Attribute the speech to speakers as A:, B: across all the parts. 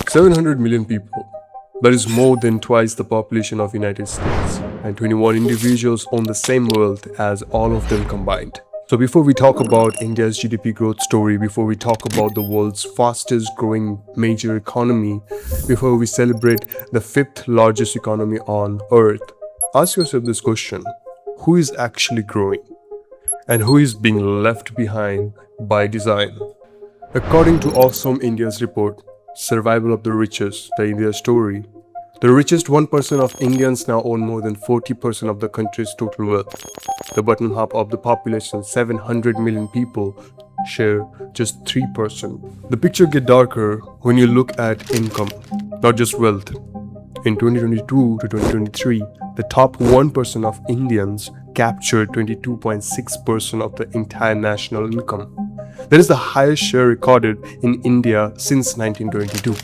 A: 700 million people. That is more than twice the population of United States, and 21 individuals own the same wealth as all of them combined. So before we talk about India's GDP growth story, before we talk about the world's fastest growing major economy, before we celebrate the fifth largest economy on earth, ask yourself this question: who is actually growing? And who is being left behind by design? According to Oxfam India's report, Survival of the Richest, the India story, the richest 1% of Indians now own more than 40% of the country's total wealth. The bottom half of the population, 700 million people, share just 3%. The picture gets darker when you look at income, not just wealth. In 2022 to 2023, the top 1% of Indians captured 22.6% of the entire national income. That is the highest share recorded in India since 1922.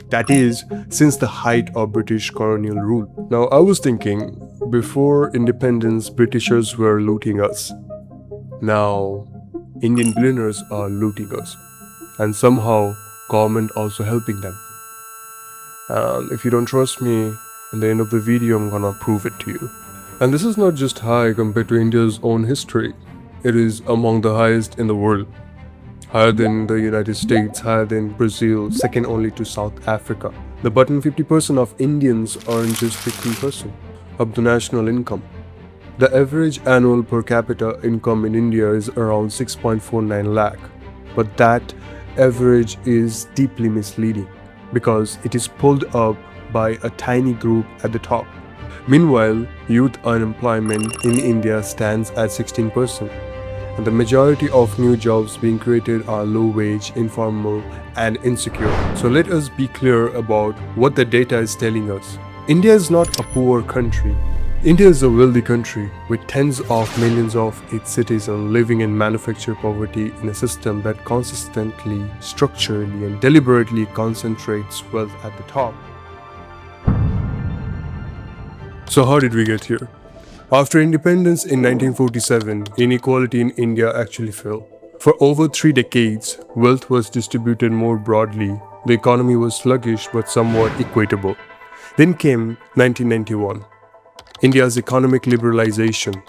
A: That is, since the height of British colonial rule. Now, I was thinking, before independence, Britishers were looting us. Now, Indian billionaires are looting us. And somehow, government also helping them. And if you don't trust me, in the end of the video, I'm gonna prove it to you. And this is not just high compared to India's own history. It is among the highest in the world. Higher than the United States, higher than Brazil, second only to South Africa. The bottom 50% of Indians earn just 15% of the national income. The average annual per capita income in India is around 6.49 lakh. But that average is deeply misleading because it is pulled up by a tiny group at the top. Meanwhile, youth unemployment in India stands at 16%. And the majority of new jobs being created are low-wage, informal, and insecure. So let us be clear about what the data is telling us. India is not a poor country. India is a wealthy country with tens of millions of its citizens living in manufactured poverty in a system that consistently, structurally, and deliberately concentrates wealth at the top. So how did we get here? After independence in 1947, inequality in India actually fell. For over 3 decades, wealth was distributed more broadly. The economy was sluggish but somewhat equitable. Then came 1991. India's economic liberalization.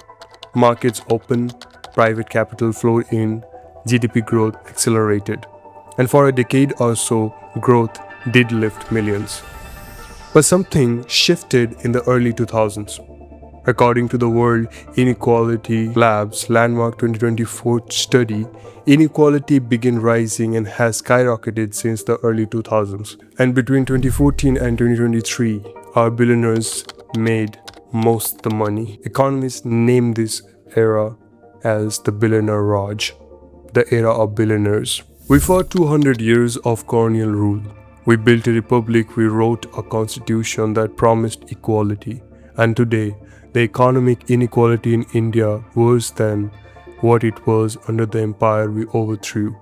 A: Markets opened, private capital flowed in, GDP growth accelerated. And for a decade or so, growth did lift millions. But something shifted in the early 2000s. According to the World Inequality Lab's landmark 2024 study, inequality began rising and has skyrocketed since the early 2000s. And between 2014 and 2023, our billionaires made most of the money. Economists name this era as the Billionaire Raj, the era of billionaires. We fought 200 years of colonial rule. We built a republic, we wrote a constitution that promised equality. And today, the economic inequality in India worse than what it was under the empire we overthrew.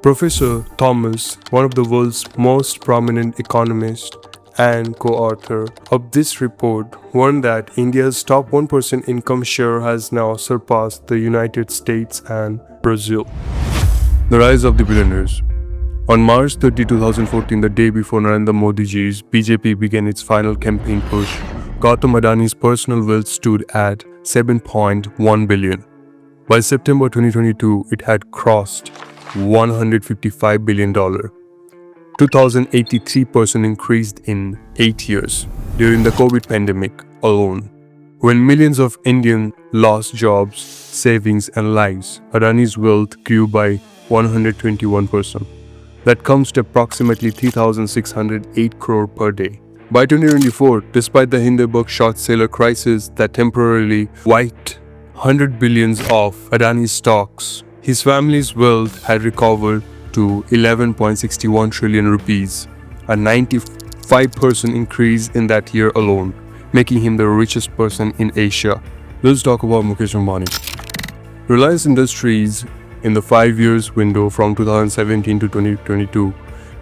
A: Professor Thomas, one of the world's most prominent economists and co-author of this report, warned that India's top 1% income share has now surpassed the United States and Brazil. The rise of the billionaires. On March 30, 2014, the day before Narendra Modi's BJP began its final campaign push, Gautam Adani's personal wealth stood at 7.1 billion. By September 2022, it had crossed $155 billion. 2,083% increased in 8 years during the COVID pandemic alone. When millions of Indians lost jobs, savings, and lives, Adani's wealth grew by 121%. That comes to approximately 3,608 crore per day. By 2024, despite the Hindenburg short seller crisis that temporarily wiped 100 billions of Adani's stocks, his family's wealth had recovered to 11.61 trillion rupees, a 95% increase in that year alone, making him the richest person in Asia. Let's talk about Mukesh Ambani. Reliance Industries, in the 5 years window from 2017 to 2022,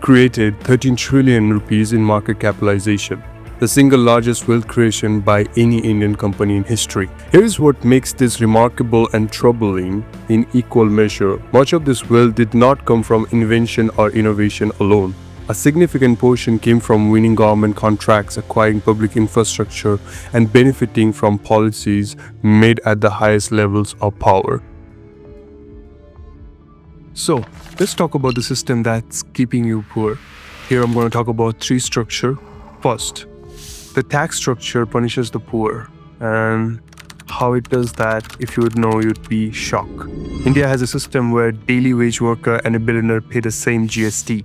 A: created 13 trillion rupees in market capitalization, the single largest wealth creation by any Indian company in history. Here is what makes this remarkable and troubling in equal measure. Much of this wealth did not come from invention or innovation alone. A significant portion came from winning government contracts, acquiring public infrastructure, and benefiting from policies made at the highest levels of power. So, let's talk about the system that's keeping you poor. Here I'm going to talk about three structures. First, the tax structure punishes the poor, and how it does that, if you would know, you'd be shocked. India has a system where daily wage worker and a billionaire pay the same GST,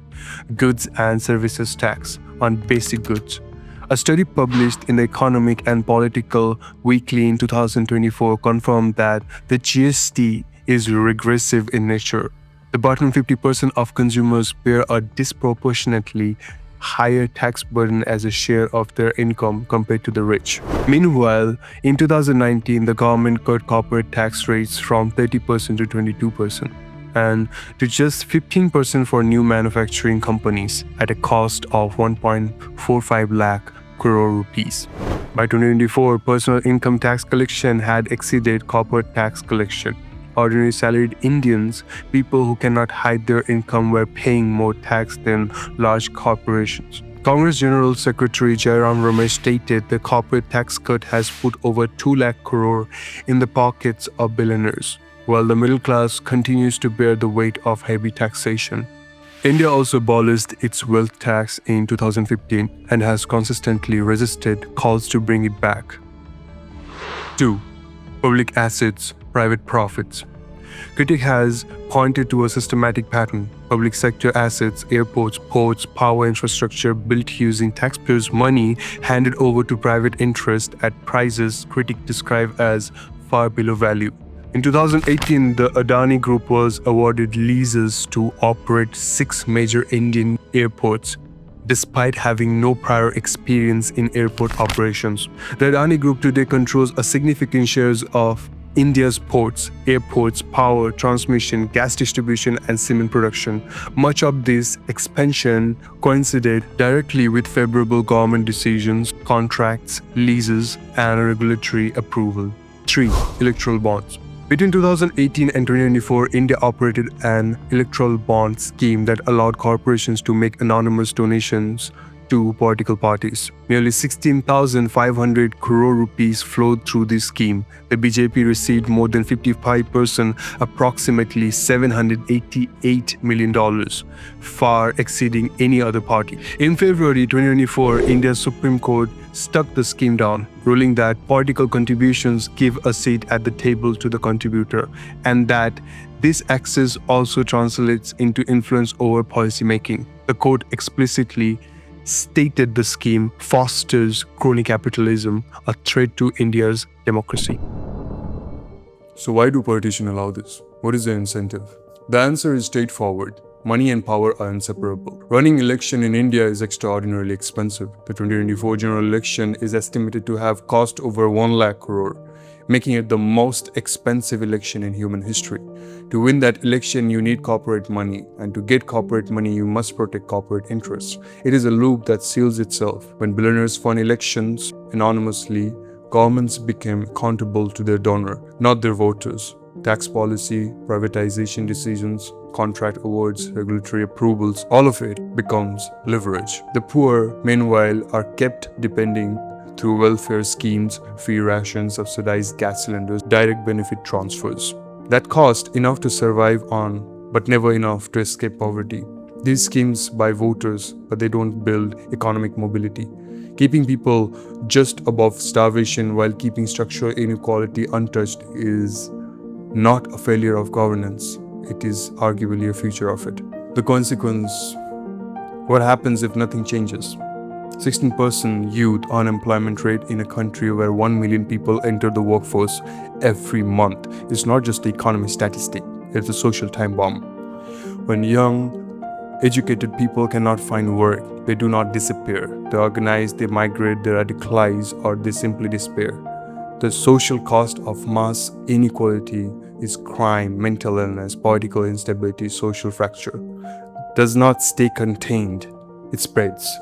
A: goods and services tax, on basic goods. A study published in the Economic and Political Weekly in 2024 confirmed that the GST is regressive in nature. The bottom 50% of consumers bear a disproportionately higher tax burden as a share of their income compared to the rich. Meanwhile, in 2019, the government cut corporate tax rates from 30% to 22% and to just 15% for new manufacturing companies at a cost of 1.45 lakh crore rupees. By 2024, personal income tax collection had exceeded corporate tax collection. Ordinary salaried Indians, people who cannot hide their income, were paying more tax than large corporations. Congress General Secretary Jairam Ramesh stated the corporate tax cut has put over 2 lakh crore in the pockets of billionaires, while the middle class continues to bear the weight of heavy taxation. India also abolished its wealth tax in 2015 and has consistently resisted calls to bring it back. 2. Public assets, private profits. Critic has pointed to a systematic pattern. Public sector assets, airports, ports, power infrastructure built using taxpayers' money handed over to private interest at prices critics describe as far below value. In 2018, the Adani Group was awarded leases to operate 6 major Indian airports, despite having no prior experience in airport operations. The Adani Group today controls a significant share of India's ports, airports, power, transmission, gas distribution, and cement production. Much of this expansion coincided directly with favorable government decisions, contracts, leases, and regulatory approval. 3. Electoral bonds. Between 2018 and 2024, India operated an electoral bond scheme that allowed corporations to make anonymous donations to political parties. Nearly 16,500 crore rupees flowed through this scheme. The BJP received more than 55%, approximately $788 million, far exceeding any other party. In February 2024, India's Supreme Court struck the scheme down, ruling that political contributions give a seat at the table to the contributor, and that this access also translates into influence over policymaking. The court explicitly stated the scheme fosters crony capitalism, a threat to India's democracy. So why do politicians allow this? What is the incentive? The answer is straightforward. Money and power are inseparable. Running election in India is extraordinarily expensive. The 2024 general election is estimated to have cost over 1 lakh crore, making it the most expensive election in human history. To win that election, you need corporate money, and to get corporate money, you must protect corporate interests. It is a loop that seals itself. When billionaires fund elections anonymously, governments become accountable to their donor, not their voters. Tax policy, privatization decisions, contract awards, regulatory approvals, all of it becomes leverage. The poor, meanwhile, are kept depending through welfare schemes, free rations, subsidized gas cylinders, direct benefit transfers that cost enough to survive on, but never enough to escape poverty. These schemes buy voters, but they don't build economic mobility, keeping people just above starvation while keeping structural inequality untouched is not a failure of governance. It is arguably a feature of it. The consequence: what happens if nothing changes? 16% youth unemployment rate in a country where 1 million people enter the workforce every month is not just the economic statistic, it's a social time bomb. When young, educated people cannot find work, they do not disappear. They organize, they migrate, they radicalize, or they simply despair. The social cost of mass inequality is crime, mental illness, political instability, social fracture. It does not stay contained, it spreads.